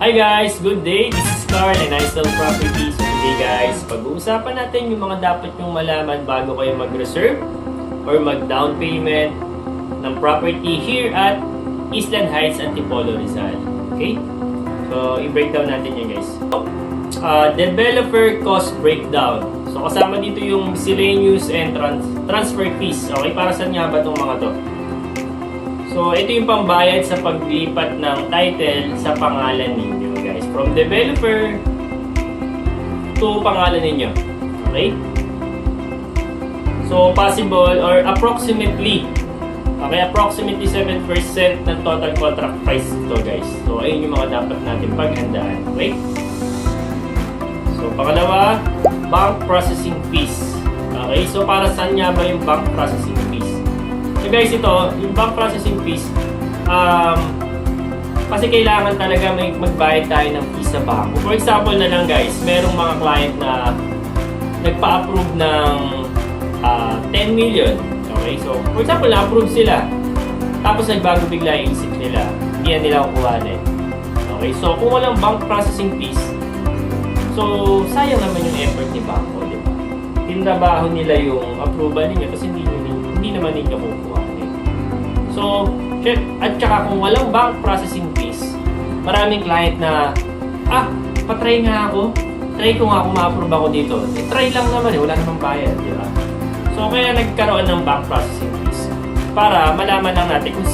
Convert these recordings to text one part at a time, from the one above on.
Hi guys! Good day! This is Carl and I sell properties. So today guys, pag-uusapan natin yung mga dapat nyong malaman bago kayo mag-reserve or mag-down payment ng property here at Eastland Heights, Antipolo, Rizal. Okay? So, i-breakdown natin yan guys. Developer cost breakdown. So, kasama dito yung miscellaneous and transfer fees. Okay? Para saan nga ba itong mga to? So, ito yung pambayad sa paglipat ng title sa pangalan ninyo, guys. From developer to pangalan ninyo. Okay? So, possible or approximately 7% ng total contract price ito, guys. So, ayun yung mga dapat natin paghandaan. Okay? So, pangalawa, bank processing fees. Okay? So, para saan nga ba yung bank processing fees? So guys, ito, yung bank processing fees, kasi kailangan talaga may magbayad tayo ng fees sa bangko. For example na lang guys, merong mga client na nagpa-approve ng 10 million. Okay, so for example, na-approve sila. Tapos nagbago bigla yung isip nila. Hindi yan nila kukuhanin. Okay, so kung walang bank processing fees, so sayang naman yung effort ni bangko, di ba? Tinrabaho nila yung approval ninyo kasi hindi naman ninyo kukuha. So, at saka kung walang bank processing fees, maraming client na, patry nga ako. Try ko nga kung ma-approve ako dito. Try lang naman wala namang bayad, di ba? So, kaya nagkaroon ng bank processing fees para malaman lang natin kung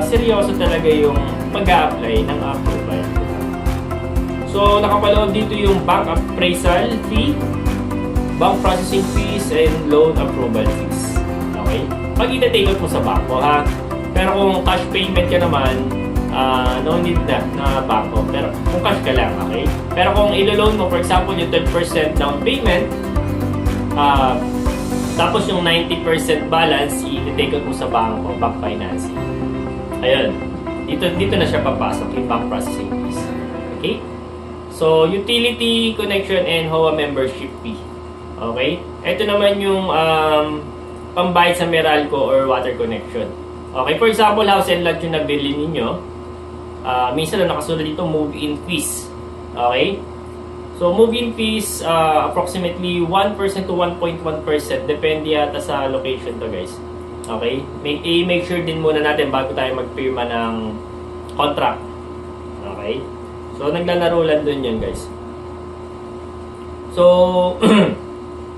seryoso talaga yung mag-a-apply ng approval. So, nakapaloob dito yung bank appraisal fee, bank processing fees, and loan approval fees. Okay? Pag ita-take out mo sa bangko, ha? Pero kung cash payment ka naman, no need na bangko. Pero kung cash ka lang, okay? Pero kung ilo-loan mo, for example, yung 10% down payment, tapos yung 90% balance, i-take out mo sa bangko, bank financing. Ayun. Dito na siya papasok, yung bank processing fees. Okay? So, utility, connection, and HOA membership fee. Okay? Ito naman yung pambayad sa Meralco or water connection. Okay, for example, house and lot yung nabili ninyo, minsan lang nakasunod dito move-in fees. Okay? So, move-in fees, approximately 1% to 1.1%, depende yata sa location to guys. Okay? Make sure din muna natin bago tayo magpirma ng contract. Okay? So, naglalaro lang dun yan guys. So,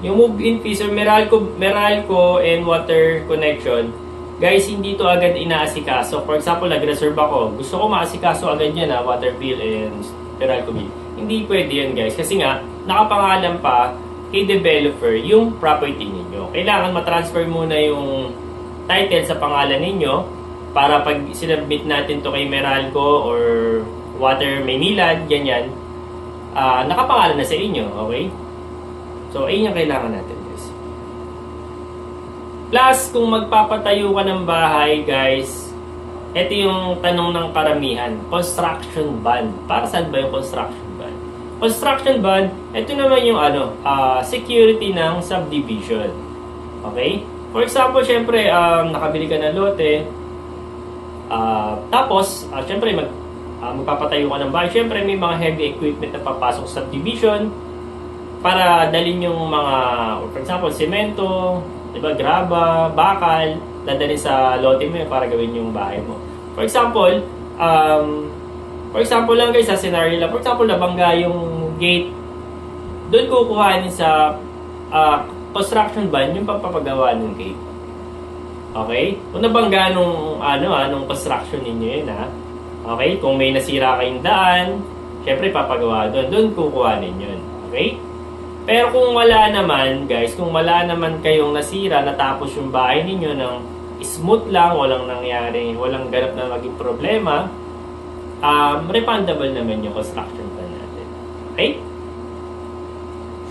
yung move-in fees or Meralco and water connection, guys, hindi to agad inaasikaso. For example, nag-reserve ako. Gusto ko maasikaso agad yan, water bill and Meralco bill. Hindi pwede yan, guys. Kasi nga, nakapangalan pa kay developer yung property ninyo. Kailangan matransfer muna yung title sa pangalan ninyo para pag sinabit natin to kay Meralco or Water Maynila, ganyan, nakapangalan na sa inyo, okay? So, ayun yung kailangan natin, guys. Plus, kung magpapatayo ka ng bahay, guys, ito yung tanong ng karamihan. Construction bond. Para saan ba yung construction bond? Construction bond, ito naman yung security ng subdivision. Okay? For example, syempre, nakabili ka ng lote, tapos, syempre, magpapatayo ka ng bahay. Syempre, may mga heavy equipment na papasok sa subdivision, para dalhin yung mga, for example, semento, diba, graba, bakal, dadalhin sa lote mo para gawin yung bahay mo. For example lang guys, sa scenario lang, for example, nabangga yung gate, doon kukuhanin sa construction bond yung pagpapagawa ng gate. Okay? Kung nabangga nung construction ninyo yun, ha? Okay? Kung may nasira kayong daan, syempre papagawa doon kukuhanin yun. Okay? Pero kung wala naman, guys, kung wala naman kayong nasira, natapos yung bahay ninyo ng smooth lang, walang nangyari, walang ganap na maging problema, refundable naman yung construction plan natin. Okay?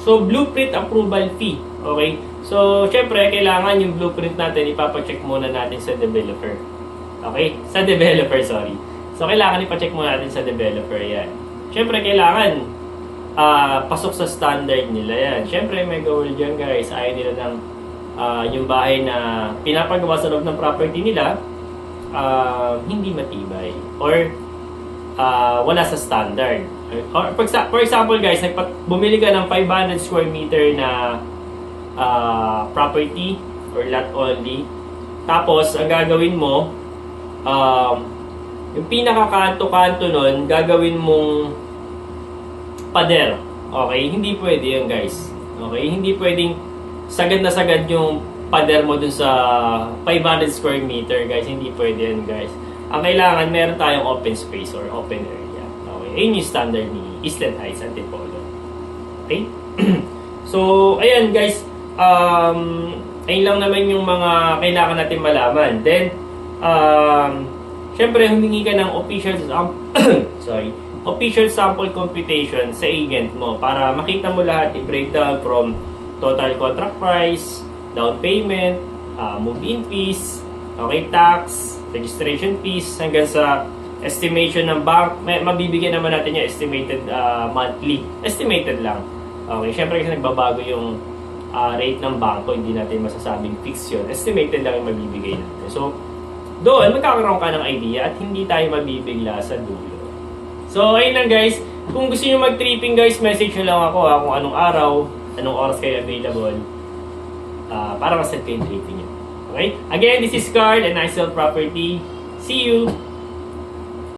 So, blueprint approval fee. Okay? So, syempre, kailangan yung blueprint natin, ipapacheck muna natin sa developer. Okay? Sa developer, sorry. So, kailangan ipacheck muna natin sa developer yan. Syempre, kailangan pasok sa standard nila yan. Siyempre, may goal dyan guys. Ayaw nila ng yung bahay na pinapagawa sa loob ng property nila hindi matibay. Or wala sa standard. Or, for example guys, bumili ka ng 500 square meter na property or lot only. Tapos, ang gagawin mo, yung pinakakanto-kanto nun, gagawin mong pader. Okay? Hindi pwede yun guys. Okay? Hindi pwedeng sagad na sagad yung pader mo dun sa 500 square meter guys. Hindi pwede yun guys. Ang kailangan, meron tayong open space or open area. Okay? Ayun yung standard ni Eastland Heights Antipolo. Okay? So, ayan guys. Ayun lang naman yung mga kailangan natin malaman. Then, syempre, humingi ka ng official sample computation sa agent mo para makita mo lahat i-breakdown from total contract price, down payment, move-in fees, okay, tax, registration fees, hanggang sa estimation ng bank. Mabibigyan naman natin yung estimated monthly. Estimated lang. Okay, syempre kasi nagbabago yung rate ng bangko, hindi natin masasabing fixed yun. Estimated lang yung mabibigay natin. So, doon, magkakaroon ka ng idea at hindi tayo mabibigla sa dulo. So, ayun lang guys. Kung gusto nyo mag-tripping guys, message nyo lang ako kung anong araw, anong oras kayo available para ma-set kayo yung tripping nyo. Okay? Again, this is Carl and I sell property. See you!